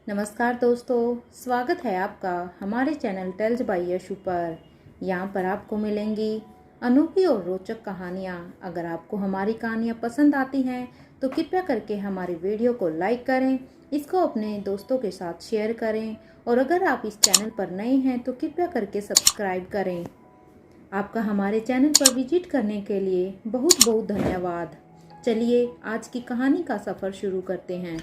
नमस्कार दोस्तों, स्वागत है आपका हमारे चैनल टेल्स बाय यशु पर। यहाँ पर आपको मिलेंगी अनोखी और रोचक कहानियाँ। अगर आपको हमारी कहानियाँ पसंद आती हैं तो कृपया करके हमारी वीडियो को लाइक करें, इसको अपने दोस्तों के साथ शेयर करें और अगर आप इस चैनल पर नए हैं तो कृपया करके सब्सक्राइब करें। आपका हमारे चैनल पर विजिट करने के लिए बहुत बहुत धन्यवाद। चलिए आज की कहानी का सफर शुरू करते हैं।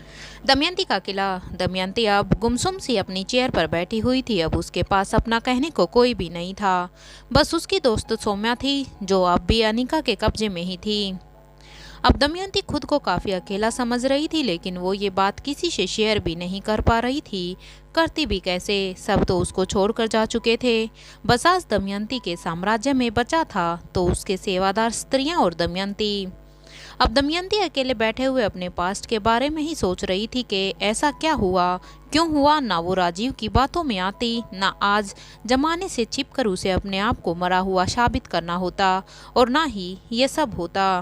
दमयंती का किला। दमयंती अब गुमसुम सी अपनी चेयर पर बैठी हुई थी। अब उसके पास अपना कहने को कोई भी नहीं था। बस उसकी दोस्त सौम्या थी जो अब भी अनिका के कब्जे में ही थी। अब दमयंती खुद को काफी अकेला समझ रही थी, लेकिन वो ये बात किसी से शेयर भी नहीं कर पा रही थी। करती भी कैसे, सब तो उसको छोड़कर जा चुके थे। बस आज दमयंती के साम्राज्य में बचा था तो उसके सेवादार स्त्रियां और दमयंती। अब दमयंती अकेले बैठे हुए अपने पास्ट के बारे में ही सोच रही थी कि ऐसा क्या हुआ, क्यों हुआ। ना वो राजीव की बातों में आती, ना आज जमाने से छिपकर उसे अपने आप को मरा हुआ साबित करना होता, और ना ही ये सब होता।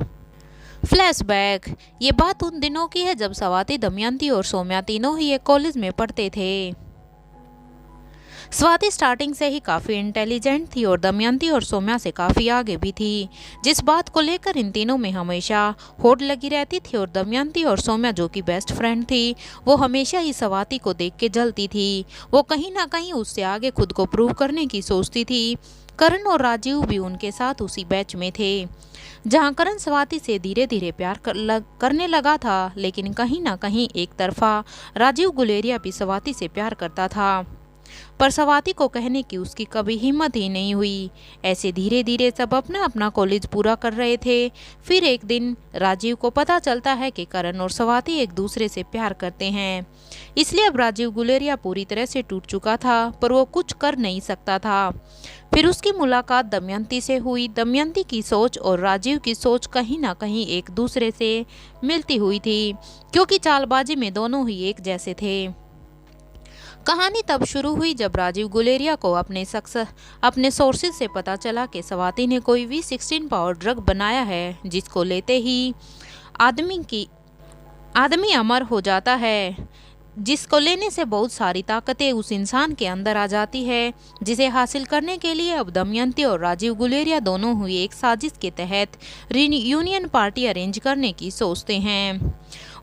फ्लैशबैक। ये बात उन दिनों की है जब स्वाति, दमयंती और सौम्या तीनों ही एक कॉलेज में पढ़ते थे। स्वाति स्टार्टिंग से ही काफ़ी इंटेलिजेंट थी और दमयंती और सौम्या से काफ़ी आगे भी थी। जिस बात को लेकर इन तीनों में हमेशा होड़ लगी रहती थी, और दमयंती और सौम्या जो कि बेस्ट फ्रेंड थी, वो हमेशा ही स्वाति को देख के जलती थी। वो कहीं ना कहीं उससे आगे खुद को प्रूव करने की सोचती थी। करण और राजीव भी उनके साथ उसी बैच में थे। जहाँ करण स्वाति से धीरे धीरे प्यार करने लगा था, लेकिन कहीं ना कहीं एक तरफा राजीव गुलेरिया भी स्वाति से प्यार करता था, पर स्वाति को कहने की उसकी कभी हिम्मत ही नहीं हुई। ऐसे धीरे धीरे सब अपना अपना कॉलेज पूरा कर रहे थे। फिर एक दिन राजीव को पता चलता है कि करण और स्वाति एक दूसरे से प्यार करते हैं। इसलिए अब राजीव गुलेरिया पूरी तरह से टूट चुका था, पर वो कुछ कर नहीं सकता था। फिर उसकी मुलाकात दमयंती से हुई। दमयंती की सोच और राजीव की सोच कहीं ना कहीं एक दूसरे से मिलती हुई थी, क्योंकि चालबाजी में दोनों ही एक जैसे थे। कहानी तब शुरू हुई जब राजीव गुलेरिया को अपने सोर्सेज से पता चला कि स्वाति ने कोई V16 पावर ड्रग बनाया है, जिसको लेते ही आदमी अमर हो जाता है, जिसको लेने से बहुत सारी ताकतें उस इंसान के अंदर आ जाती है। जिसे हासिल करने के लिए अब दमयंती और राजीव गुलेरिया दोनों हुई एक साजिश के तहत यूनियन पार्टी अरेंज करने की सोचते हैं।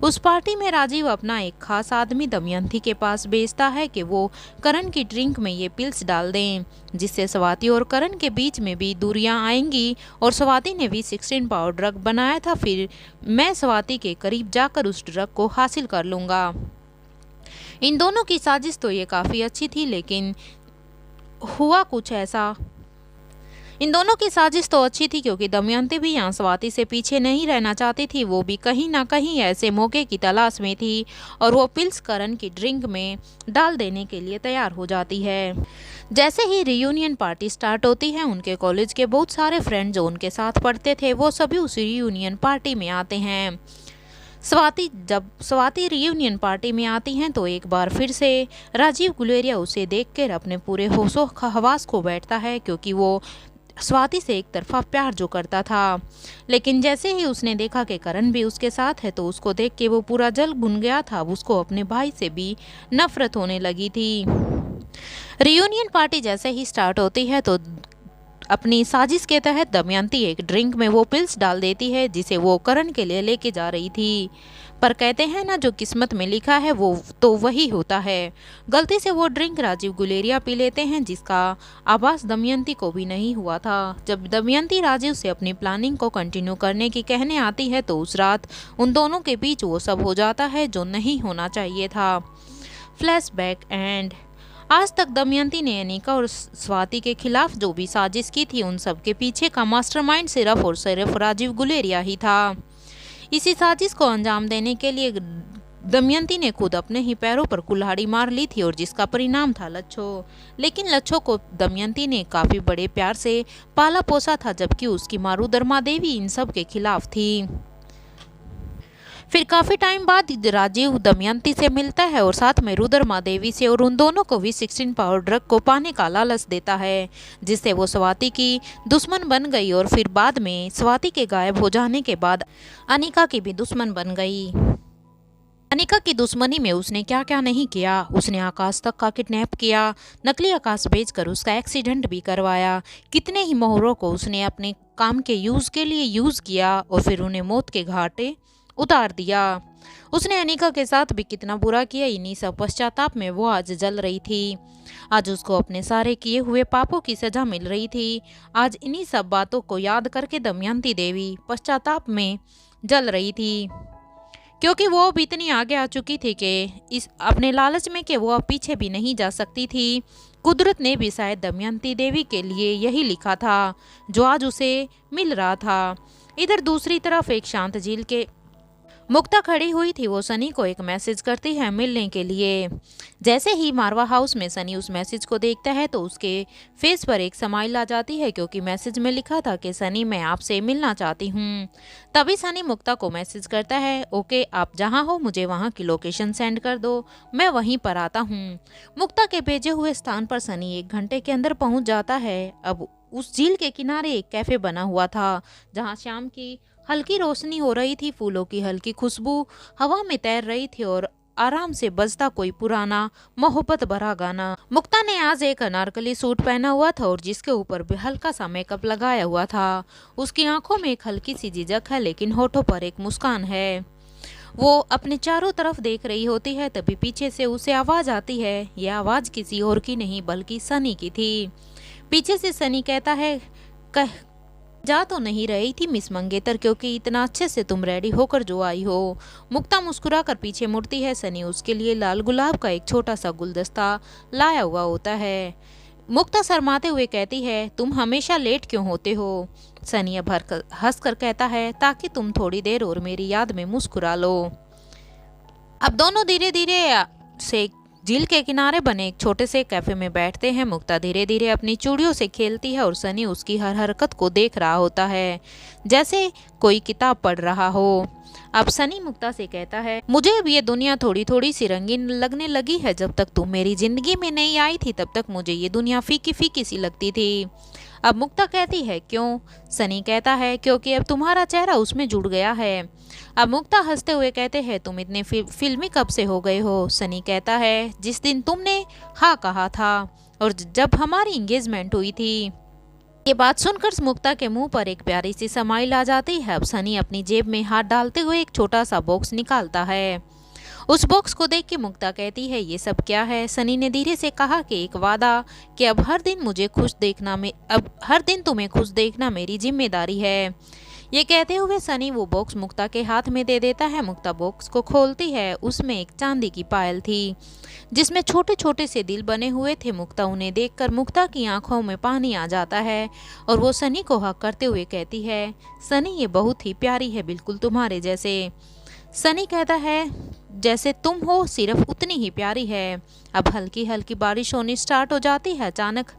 उस पार्टी में राजीव अपना एक खास आदमी दमयंती के पास भेजता है कि वो करण की ड्रिंक में ये पिल्स डाल दें, जिससे स्वाति और करण के बीच में भी दूरियां आएंगी। और स्वाति ने V16 पावर ड्रग बनाया था, फिर मैं स्वाति के करीब जाकर उस ड्रग को हासिल कर लूँगा। इन दोनों की साजिश तो ये काफ़ी अच्छी थी, लेकिन हुआ कुछ ऐसा। इन दोनों की साजिश तो अच्छी थी क्योंकि दमयंती भी यहाँ स्वाति से पीछे नहीं रहना चाहती थी। वो भी कहीं ना कहीं ऐसे मौके की तलाश में थी और वो पिल्स करण की ड्रिंक में डाल देने के लिए तैयार हो जाती है। जैसे ही रियूनियन पार्टी स्टार्ट होती है, उनके कॉलेज के बहुत सारे फ्रेंड जो उनके साथ पढ़ते थे, वो सभी उस रियूनियन पार्टी में आते हैं। जब स्वाति रियूनियन पार्टी में आती हैं तो एक बार फिर से राजीव गुलेरिया उसे देखकर अपने पूरे होशो हवास खो बैठता है, क्योंकि वो स्वाति से एक तरफा प्यार जो करता था। लेकिन जैसे ही उसने देखा कि करण भी उसके साथ है तो उसको देख के वो पूरा जल भुन गया था। उसको अपने भाई से भी नफरत होने लगी थी। रियूनियन पार्टी जैसे ही स्टार्ट होती है तो अपनी साजिश के तहत दमयंती एक ड्रिंक में वो पिल्स डाल देती है, जिसे वो करण के लिए लेके जा रही थी। पर कहते हैं ना, जो किस्मत में लिखा है वो तो वही होता है। गलती से वो ड्रिंक राजीव गुलेरिया पी लेते हैं, जिसका आभास दमयंती को भी नहीं हुआ था। जब दमयंती राजीव से अपनी प्लानिंग को कंटिन्यू करने की कहने आती है तो उस रात उन दोनों के बीच वो सब हो जाता है जो नहीं होना चाहिए था। Flashback and. आज तक दमयंती ने अनिका और स्वाति के खिलाफ जो भी साजिश की थी, उन सब के पीछे का मास्टरमाइंड सिर्फ और सिर्फ राजीव गुलेरिया ही था। इसी साजिश को अंजाम देने के लिए दमयंती ने खुद अपने ही पैरों पर कुल्हाड़ी मार ली थी, और जिसका परिणाम था लच्छो। लेकिन लच्छो को दमयंती ने काफी बड़े प्यार से पाला पोसा था, जबकि उसकी मारू दरमा देवी इन सब के खिलाफ थी। फिर काफी टाइम बाद राजीव दमयंती से मिलता है और साथ में रुद्रमा देवी से, और उन दोनों को V16 पावर ड्रग को पाने का लालच देता है, जिससे वो स्वाति की दुश्मन बन गई। और फिर बाद में स्वाति के गायब हो जाने के बाद अनिका की भी दुश्मन बन गई। अनिका की दुश्मनी में उसने क्या क्या नहीं किया। उसने आकाश तक का किडनैप किया, नकली आकाश भेजकर उसका एक्सीडेंट भी करवाया। कितने ही मोहरों को उसने अपने काम के यूज के लिए यूज किया और फिर उन्हें मौत के घाटे उतार दिया। उसने अनिका के साथ भी कितना बुरा किया। इन्हीं सब पश्चाताप में वो आज जल रही थी। आज उसको अपने सारे किए हुए पापों की सजा मिल रही थी। आज इन्हीं सब बातों को याद करके दमयंती देवी पश्चाताप में जल रही थी, क्योंकि वो अब इतनी आगे आ चुकी थी कि इस अपने लालच में कि वो अब पीछे भी नहीं जा सकती थी। कुदरत ने भी शायद दमयंती देवी के लिए यही लिखा था जो आज उसे मिल रहा था। इधर दूसरी तरफ एक शांत झील के मुक्ता खड़ी हुई थी। वो सनी को एक मैसेज करती है मिलने के लिए। जैसे ही मारवा हाउस में सनी उस मैसेज को देखता है तो उसके फेस पर एक स्माइल आ जाती है, क्योंकि मैसेज में लिखा था कि सनी मैं आपसे मिलना चाहती हूँ। तभी सनी मुक्ता को मैसेज करता है, ओके आप जहाँ हो मुझे वहाँ की लोकेशन सेंड कर दो, मैं वहीं पर आता हूँ। मुक्ता के भेजे हुए स्थान पर सनी 1 घंटे के अंदर पहुँच जाता है। अब उस झील के किनारे एक कैफे बना हुआ था जहाँ शाम की हल्की रोशनी हो रही थी, फूलों की हल्की खुशबू हवा में तैर रही थी और आराम से बजता कोई पुराना मोहब्बत भरा गाना। मुक्ता ने आज एक अनारकली सूट पहना हुआ था और जिसके ऊपर भी हल्का सा मेकअप लगाया हुआ था। उसकी आंखों में एक हल्की सी झिझक है, लेकिन होठों पर एक मुस्कान है। वो अपने चारों तरफ देख रही होती है, तभी पीछे से उसे आवाज आती है। यह आवाज किसी और की नहीं बल्कि सनी की थी। पीछे से सनी कहता है, कह जा तो नहीं रही थी मिस मंगेतर, क्योंकि इतना अच्छे से तुम रेडी होकर जो आई हो। मुक्ता मुस्कुराकर पीछे मुड़ती है। सनी उसके लिए लाल गुलाब का एक छोटा सा गुलदस्ता लाया हुआ होता है। मुक्ता शर्माते हुए कहती है, तुम हमेशा लेट क्यों होते हो? सनी अब हंस कर कहता है, ताकि तुम थोड़ी देर और मेरी याद में मुस्कुरा लो। अब दोनों धीरे धीरे से झील के किनारे बने एक छोटे से कैफे में बैठते हैं। मुक्ता धीरे धीरे अपनी चूड़ियों से खेलती है और सनी उसकी हर हरकत को देख रहा होता है, जैसे कोई किताब पढ़ रहा हो। अब सनी मुक्ता से कहता है, मुझे अब ये दुनिया थोड़ी थोड़ी सी रंगीन लगने लगी है। जब तक तुम मेरी जिंदगी में नहीं आई थी तब तक मुझे ये दुनिया फीकी फीकी सी लगती थी। अब मुक्ता कहती है, क्यों? सनी कहता है, क्योंकि अब तुम्हारा चेहरा उसमें जुड़ गया है। अब मुक्ता हंसते हुए कहते हैं, तुम इतने फिल्मी कब से हो गए हो? सनी कहता है, जिस दिन तुमने हाँ कहा था और जब हमारी एंगेजमेंट हुई थी। ये बात सुनकर मुक्ता के मुंह पर एक प्यारी सी स्माइल आ जाती है। अब सनी अपनी जेब में हाथ डालते हुए एक छोटा सा बॉक्स निकालता है। उस बॉक्स को देख के मुक्ता कहती है, ये सब क्या है? सनी ने धीरे से कहा कि एक वादा कि अब हर दिन तुम्हें खुश देखना मेरी जिम्मेदारी है। ये कहते हुए सनी वो बॉक्स मुक्ता के हाथ में दे देता है। मुक्ता बॉक्स को खोलती है। उसमें एक चांदी की पायल थी जिसमें छोटे छोटे से दिल बने हुए थे। मुक्ता उन्हें देखकर मुक्ता की आंखों में पानी आ जाता है और वो सनी को हक करते हुए कहती है, सनी ये बहुत ही प्यारी है, बिल्कुल तुम्हारे जैसे। सनी कहता है, जैसे तुम हो सिर्फ उतनी ही प्यारी है। अब हल्की हल्की बारिश होनी स्टार्ट हो जाती है। अचानक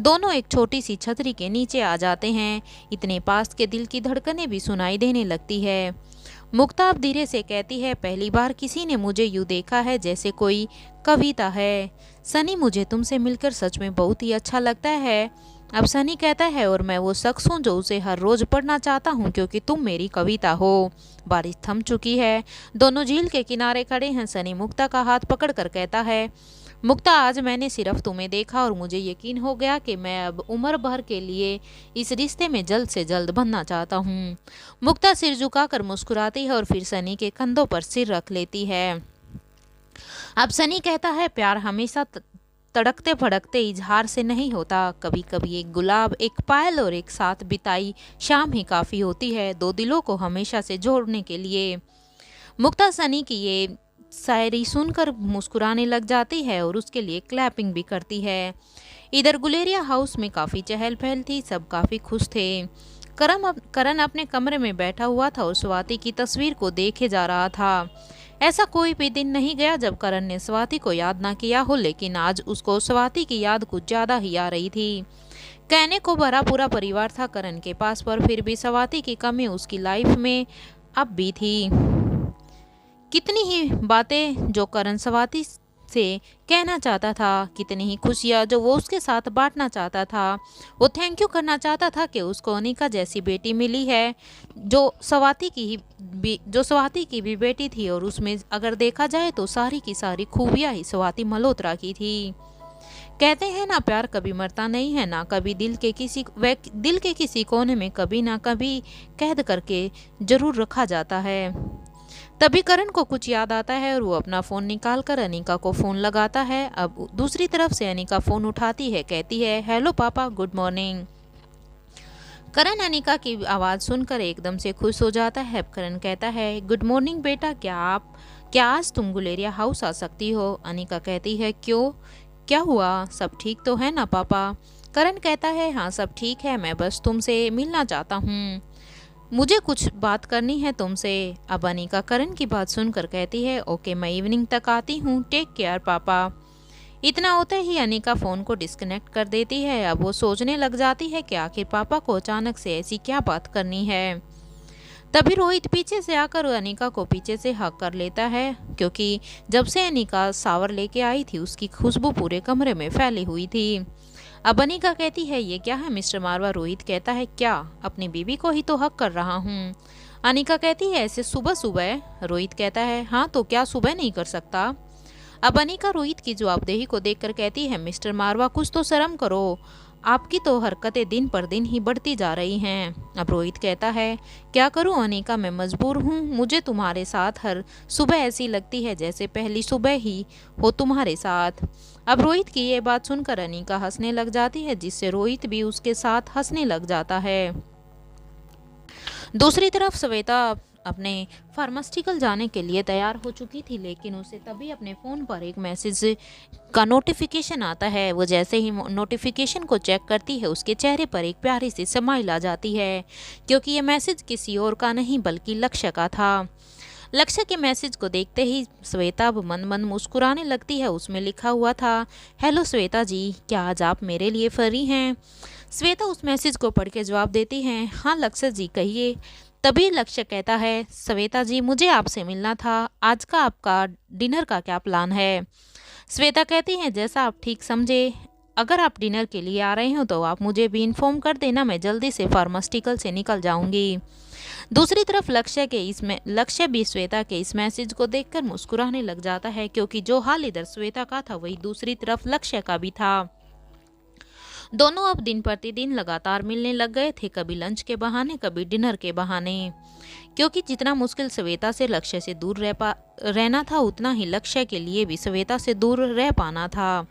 दोनों एक छोटी सी छतरी के नीचे आ जाते हैं। इतने पास के दिल की धड़कनें भी सुनाई देने लगती है। मुक्ता अब धीरे से कहती है, पहली बार किसी ने मुझे यूँ देखा है जैसे कोई कविता है। सनी मुझे तुमसे मिलकर सच में बहुत ही अच्छा लगता है। अब सनी कहता है, और मैं वो शख्स हूँ जो उसे हर रोज पढ़ना चाहता हूँ क्योंकि तुम मेरी कविता हो। बारिश थम चुकी है। दोनों झील के किनारे खड़े हैं। सनी मुक्ता का हाथ पकड़कर कहता है, मुक्ता आज मैंने सिर्फ तुम्हें देखा और मुझे यकीन हो गया कि मैं अब उम्र भर के लिए इस रिश्ते में जल्द से जल्द बनना चाहता हूँ। मुक्ता सिर झुकाकर मुस्कुराती है और फिर सनी के कंधों पर सिर रख लेती है। अब सनी कहता है, प्यार हमेशा तड़कते भड़कते इजहार से नहीं होता। कभी कभी एक गुलाब, एक पायल और एक साथ बिताई शाम ही काफ़ी होती है दो दिलों को हमेशा से जोड़ने के लिए। मुक्ता सनी की ये शायरी सुनकर मुस्कुराने लग जाती है और उसके लिए क्लैपिंग भी करती है। इधर गुलेरिया हाउस में काफ़ी चहल पहल थी। सब काफ़ी खुश थे। करण अपने कमरे में बैठा हुआ था और स्वाति की तस्वीर को देखे जा रहा था। ऐसा कोई भी दिन नहीं गया जब करण ने स्वाति को याद ना किया हो, लेकिन आज उसको स्वाति की याद कुछ ज़्यादा ही आ रही थी। कहने को भरा पूरा परिवार था करण के पास, पर फिर भी स्वाति की कमी उसकी लाइफ में अब भी थी। कितनी ही बातें जो करण स्वाति से कहना चाहता था, कितनी ही खुशियाँ जो वो उसके साथ बांटना चाहता था। वो थैंक यू करना चाहता था कि उसको अनिका जैसी बेटी मिली है, जो स्वाति की भी बेटी थी, और उसमें अगर देखा जाए तो सारी की सारी खूबियाँ ही स्वाति मल्होत्रा की थी। कहते हैं ना, प्यार कभी मरता नहीं है, ना कभी दिल के किसी कोने में कभी ना कभी कैद करके जरूर रखा जाता है। तभी करण को कुछ याद आता है और वो अपना फ़ोन निकाल कर अनिका को फ़ोन लगाता है। अब दूसरी तरफ से अनिका फ़ोन उठाती है, कहती है, हेलो पापा, गुड मॉर्निंग। करण अनिका की आवाज़ सुनकर एकदम से खुश हो जाता है। करण कहता है, गुड मॉर्निंग बेटा, क्या आज तुम गुलेरिया हाउस आ सकती हो? अनिका कहती है, क्यों, क्या हुआ, सब ठीक तो है ना पापा? करण कहता है, हाँ सब ठीक है, मैं बस तुमसे मिलना चाहता हूँ, मुझे कुछ बात करनी है तुमसे। अब अनिका करण की बात सुनकर कहती है, ओके मैं इवनिंग तक आती हूँ, टेक केयर पापा। इतना होते ही अनिका फ़ोन को डिस्कनेक्ट कर देती है। अब वो सोचने लग जाती है कि आखिर पापा को अचानक से ऐसी क्या बात करनी है। तभी रोहित पीछे से आकर अनिका को पीछे से हक कर लेता है, क्योंकि जब से अनिका शावर लेके आई थी उसकी खुशबू पूरे कमरे में फैली हुई थी। अब अनिका कहती है, ये क्या है मिस्टर मारवा? रोहित कहता है, क्या, अपनी बीवी को ही तो हक कर रहा हूँ। अनिका कहती है, ऐसे सुबह सुबह? रोहित कहता है, हाँ तो क्या सुबह नहीं कर सकता? अब अनिका रोहित की जवाबदेही को देखकर कहती है, मिस्टर मारवा कुछ तो शर्म करो, आपकी तो हरकतें दिन पर दिन ही बढ़ती जा रही हैं। अब रोहित कहता है, क्या करूं अनिका, मैं मजबूर हूं, मुझे तुम्हारे साथ हर सुबह ऐसी लगती है जैसे पहली सुबह ही हो तुम्हारे साथ। अब रोहित की ये बात सुनकर अनिका हंसने लग जाती है, जिससे रोहित भी उसके साथ हंसने लग जाता है। दूसरी तरफ श्वेता अपने फार्मास्यूटिकल जाने के लिए तैयार हो चुकी थी, लेकिन उसे तभी अपने फ़ोन पर एक मैसेज का नोटिफिकेशन आता है। वो जैसे ही नोटिफिकेशन को चेक करती है, उसके चेहरे पर एक प्यारी सी स्माइल आ जाती है, क्योंकि ये मैसेज किसी और का नहीं बल्कि लक्ष्य का था। लक्ष्य के मैसेज को देखते ही श्वेता अब मन मन मुस्कुराने लगती है। उसमें लिखा हुआ था, हेलो श्वेता जी, क्या आज आप मेरे लिए फ्री हैं? श्वेता उस मैसेज को पढ़ के जवाब देती है, हाँ लक्ष्य जी कहिए। तभी लक्ष्य कहता है, श्वेता जी मुझे आपसे मिलना था, आज का आपका डिनर का क्या प्लान है? श्वेता कहती है, जैसा आप ठीक समझे, अगर आप डिनर के लिए आ रहे हो तो आप मुझे भी इन्फॉर्म कर देना, मैं जल्दी से फार्मास्यूटिकल से निकल जाऊंगी। दूसरी तरफ लक्ष्य भी श्वेता के इस मैसेज को देखकर मुस्कुराने लग जाता है, क्योंकि जो हाल इधर श्वेता का था वही दूसरी तरफ लक्ष्य का भी था। दोनों अब दिन प्रतिदिन लगातार मिलने लग गए थे, कभी लंच के बहाने, कभी डिनर के बहाने, क्योंकि जितना मुश्किल श्वेता से लक्ष्य से दूर रहना था, उतना ही लक्ष्य के लिए भी श्वेता से दूर रह पाना था।